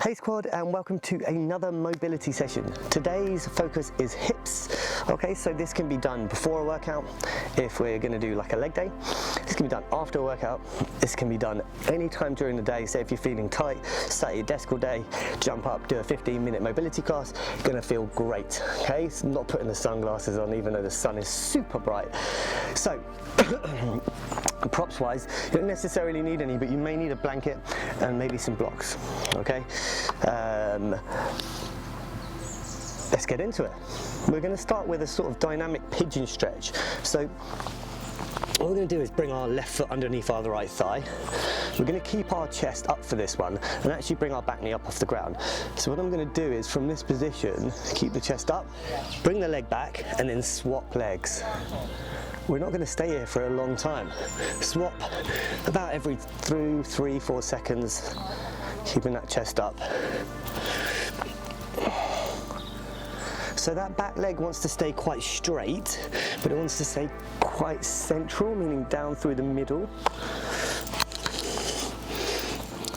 Hey squad, and welcome to another mobility session. Today's focus is hips. Okay, so this can be done before a workout if we're going to do like a leg day. This can be done after a workout. This can be done anytime during the day. Say if you're feeling tight, sat at your desk all day, jump up, do a 15-minute mobility class, you're going to feel great. Okay, it's not putting the sunglasses on even though the sun is super bright. So props wise, you don't necessarily need any, but you may need a blanket and maybe some blocks. Okay, let's get into it. We're going to start with a sort of dynamic pigeon stretch. So what we're going to do is bring our left foot underneath our right thigh. We're going to keep our chest up for this one and actually bring our back knee up off the ground. So what I'm going to do is from this position, keep the chest up, bring the leg back and then swap legs. We're not going to stay here for a long time. Swap about every 3-4 seconds, keeping that chest up. So that back leg wants to stay quite straight, but it wants to stay quite central, meaning down through the middle.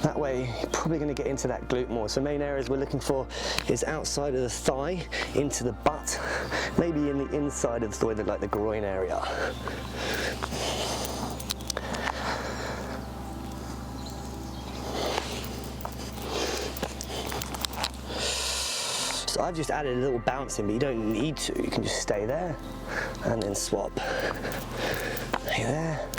That way, you're probably going to get into that glute more. So main areas we're looking for is outside of the thigh, into the butt, maybe in the inside of the thigh, like the groin area. So I've just added a little bounce in, but you don't need to. You can just stay there and then swap. Stay there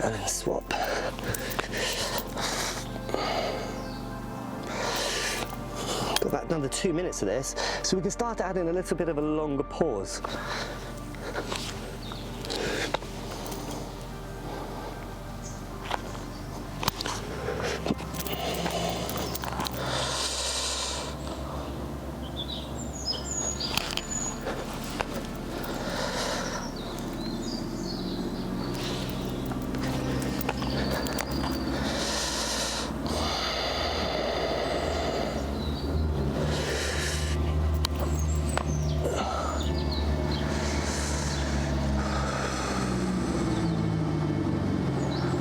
and then swap. Got about another 2 minutes of this, so we can start to add in a little bit of a longer pause.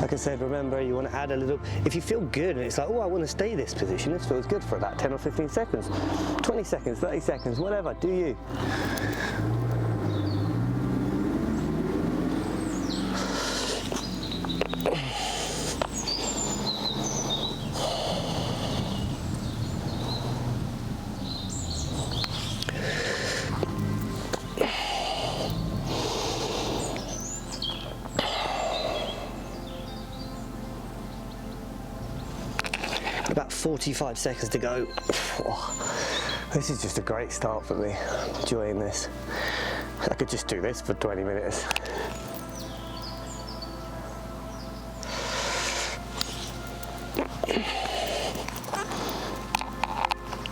Like I said, remember, you want to add a little, if you feel good and it's like, oh, I want to stay this position, this feels good for about 10 or 15 seconds, 20 seconds, 30 seconds, whatever, do you. About 45 seconds to go. This is just a great start for me. I'm enjoying this. I could just do this for 20 minutes.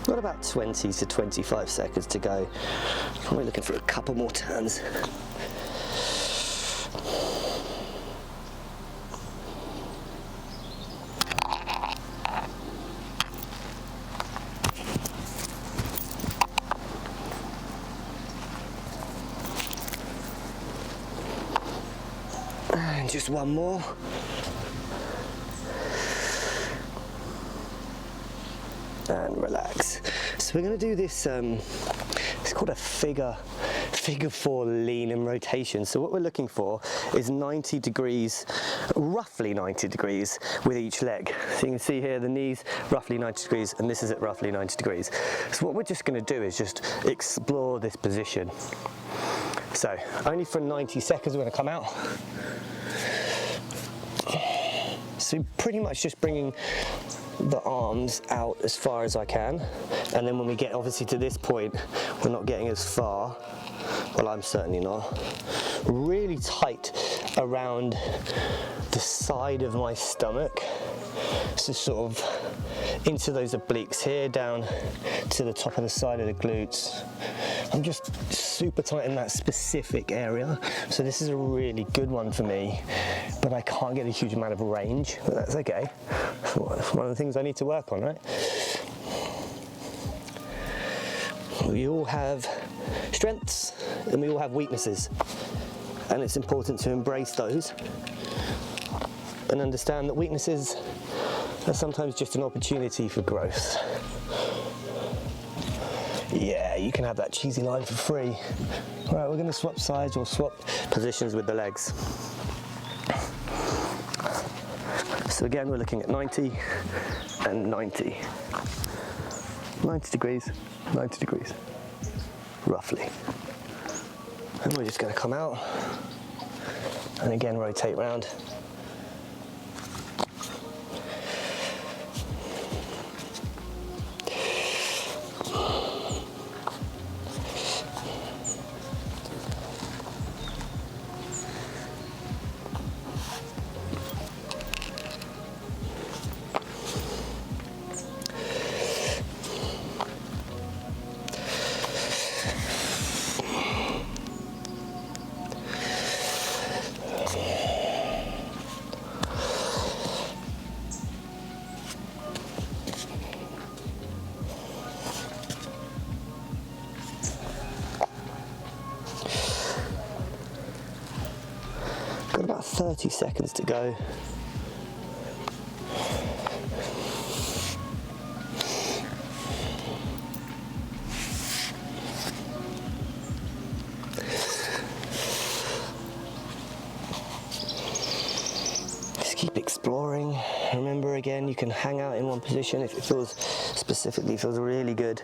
Got about 20 to 25 seconds to go. We're looking for a couple more turns. And just one more. And relax. So we're going to do this, it's called a figure 4 lean and rotation. So what we're looking for is 90 degrees, roughly 90 degrees with each leg. So you can see here the knees roughly 90 degrees and this is at roughly 90 degrees. So what we're just going to do is just explore this position. So only for 90 seconds we're going to come out. So pretty much just bringing the arms out as far as I can, and then when we get obviously to this point we're not getting as far, well I'm certainly not, really tight around the side of my stomach, so sort of into those obliques here, down to the top of the side of the glutes. I'm just super tight in that specific area, so this is a really good one for me, but I can't get a huge amount of range, but that's okay. That's one of the things I need to work on, right? We all have strengths and we all have weaknesses, and it's important to embrace those and understand that weaknesses They're sometimes just an opportunity for growth. Yeah, you can have that cheesy line for free. All right, we're going to swap sides or swap positions with the legs. So again, we're looking at 90 and 90. 90 degrees, 90 degrees, roughly. And we're just going to come out and again rotate round. Got about 30 seconds to go. Just keep exploring. Remember, again, you can hang out in one position if it specifically feels really good.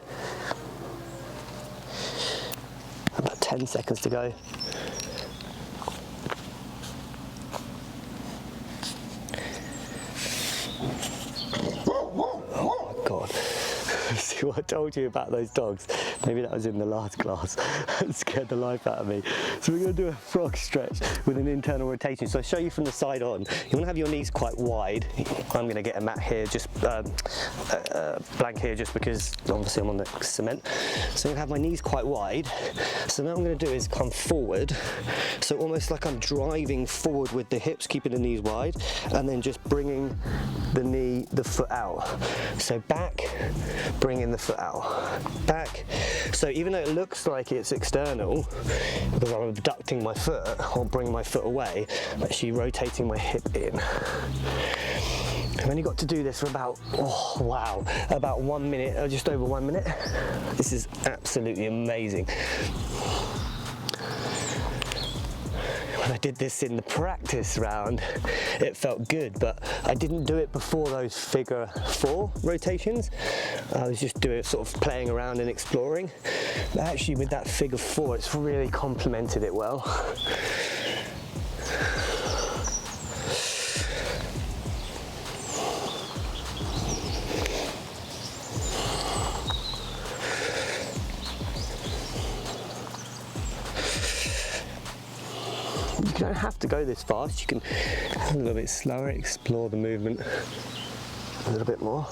About 10 seconds to go. See what I told you about those dogs? Maybe that was in the last class. It scared the life out of me. So we're going to do a frog stretch with an internal rotation. So I'll show you from the side on. You want to have your knees quite wide. I'm going to get a mat here, just blank here, just because obviously I'm on the cement. So I'm going to have my knees quite wide. So now what I'm going to do is come forward. So almost like I'm driving forward with the hips, keeping the knees wide, and then just bringing the foot out. So back, bringing the foot out, back. So even though it looks like it's external, because I'm abducting my foot or bringing my foot away, I'm actually rotating my hip in. I've only got to do this for about, oh wow, about 1 minute, or just over 1 minute. This is absolutely amazing. When I did this in the practice round, it felt good, but I didn't do it before those figure 4 rotations. I was just doing sort of playing around and exploring. But actually with that figure 4, it's really complemented it well. You don't have to go this fast, you can a little bit slower, explore the movement a little bit more.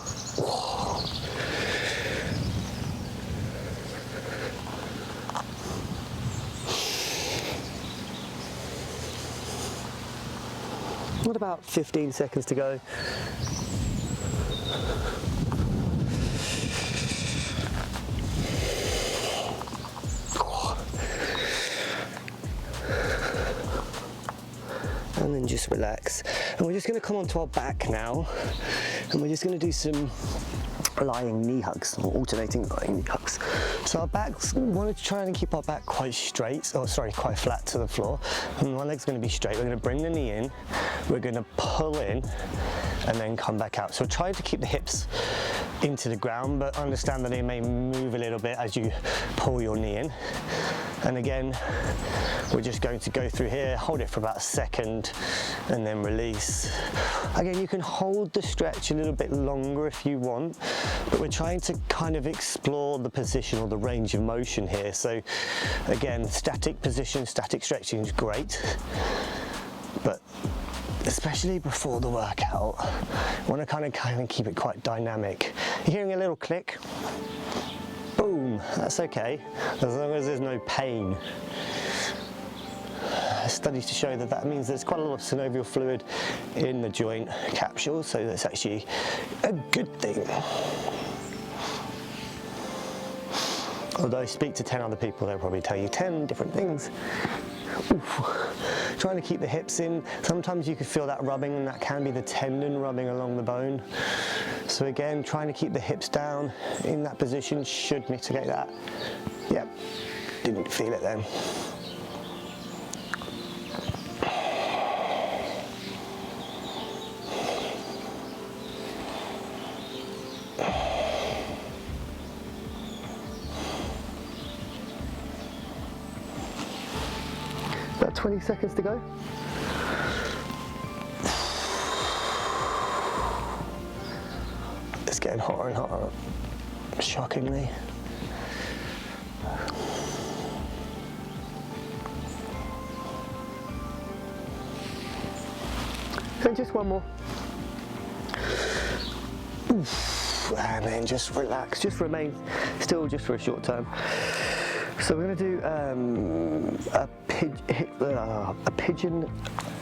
What about 15 seconds to go? And then just relax. And we're just going to come onto our back now, and we're just going to do some lying knee hugs, or alternating lying knee hugs. So our backs, we want to try and keep our back quite straight, or sorry, quite flat to the floor. And one leg's going to be straight. We're going to bring the knee in, we're going to pull in, and then come back out. So try to keep the hips into the ground, but understand that they may move a little bit as you pull your knee in. And again, we're just going to go through here, hold it for about a second, and then release. Again, you can hold the stretch a little bit longer if you want, but we're trying to kind of explore the position or the range of motion here. So again, static position, static stretching is great, but especially before the workout, I want to kind of keep it quite dynamic. You're hearing a little click? Boom, that's okay, as long as there's no pain. Studies to show that that means there's quite a lot of synovial fluid in the joint capsule, so that's actually a good thing. Although speak to 10 other people, they'll probably tell you 10 different things. Oof. Trying to keep the hips in. Sometimes you can feel that rubbing, and that can be the tendon rubbing along the bone. So again, trying to keep the hips down in that position should mitigate that. Yep, didn't feel it then. About 20 seconds to go. It's getting hotter and hotter, shockingly. And just one more. And then just relax, just remain still just for a short time. So we're going to do a pigeon,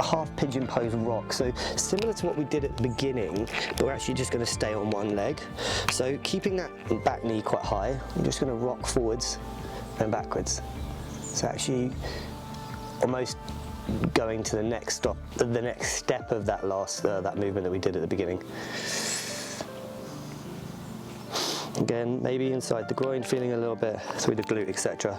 half pigeon pose rock. So similar to what we did at the beginning, but we're actually just going to stay on one leg. So keeping that back knee quite high, I'm just going to rock forwards and backwards. So actually almost going to the next stop, the next step of that last that movement that we did at the beginning. Again, maybe inside the groin, feeling a little bit through the glute, etc.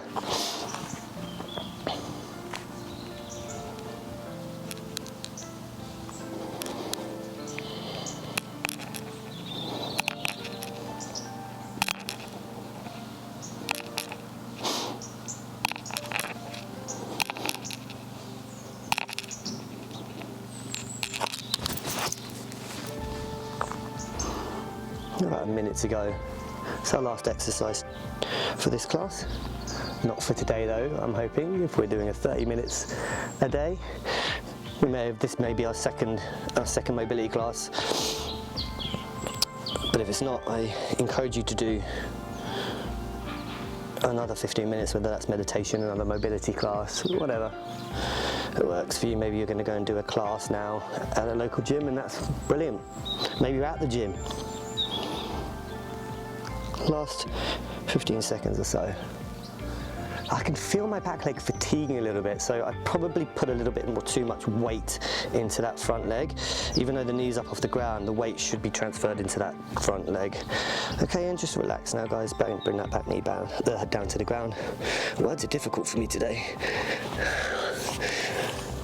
About a minute to go. It's our last exercise for this class. Not for today though, I'm hoping. If we're doing a 30 minutes a day, this may be our second mobility class. But if it's not, I encourage you to do another 15 minutes, whether that's meditation, another mobility class, whatever it works for you. Maybe you're going to go and do a class now at a local gym, and that's brilliant. Maybe you're at the gym. Last 15 seconds or so. I can feel my back leg fatiguing a little bit, so I probably put a little bit more too much weight into that front leg. Even though the knee's up off the ground, the weight should be transferred into that front leg. Okay, and just relax now, guys. Bring that back knee down to the ground. Words are difficult for me today.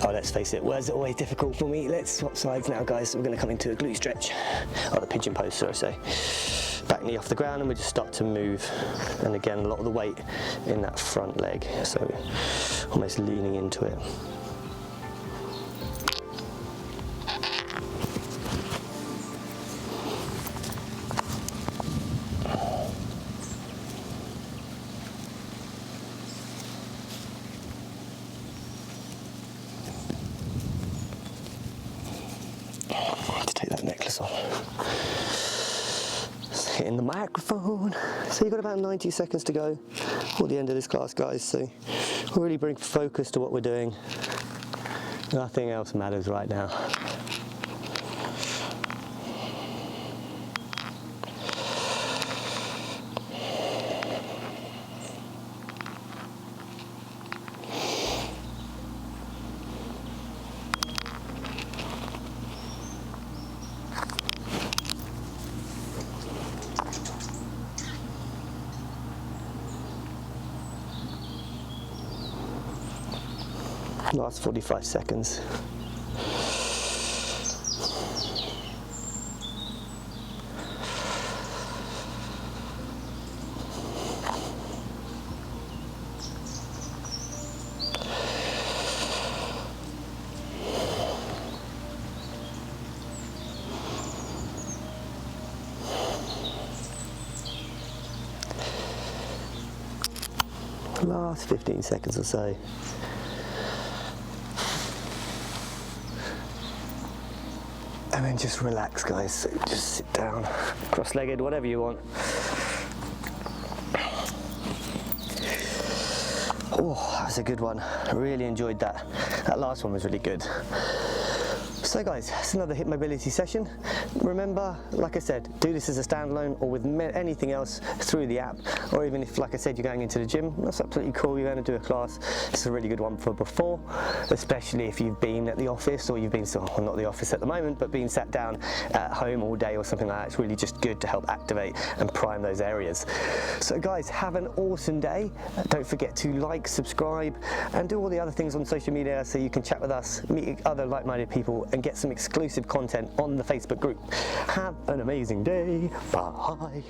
Oh, let's face it, words are always difficult for me. Let's swap sides now, guys. So we're going to come into a glute stretch. Oh, the pigeon pose, sorry, say. Back knee off the ground, and we just start to move. And again, a lot of the weight in that front leg, so almost leaning into it. To take that necklace off. Hitting the microphone. So you've got about 90 seconds to go for the end of this class, guys. So we'll really bring focus to what we're doing. Nothing else matters right now. Last 45 seconds. Last 15 seconds or so. And then just relax, guys. So just sit down, cross-legged, whatever you want. Oh, that was a good one. I really enjoyed that. That last one was really good. So guys, that's another hip mobility session. Remember, like I said, do this as a standalone or with anything else through the app, or even if, like I said, you're going into the gym, that's absolutely cool, you're going to do a class. It's a really good one for before, especially if you've been at the office, or you've been, well, not the office at the moment, but being sat down at home all day or something like that. It's really just good to help activate and prime those areas. So guys, have an awesome day. Don't forget to like, subscribe, and do all the other things on social media so you can chat with us, meet other like-minded people, and get some exclusive content on the Facebook group. Have an amazing day. Bye.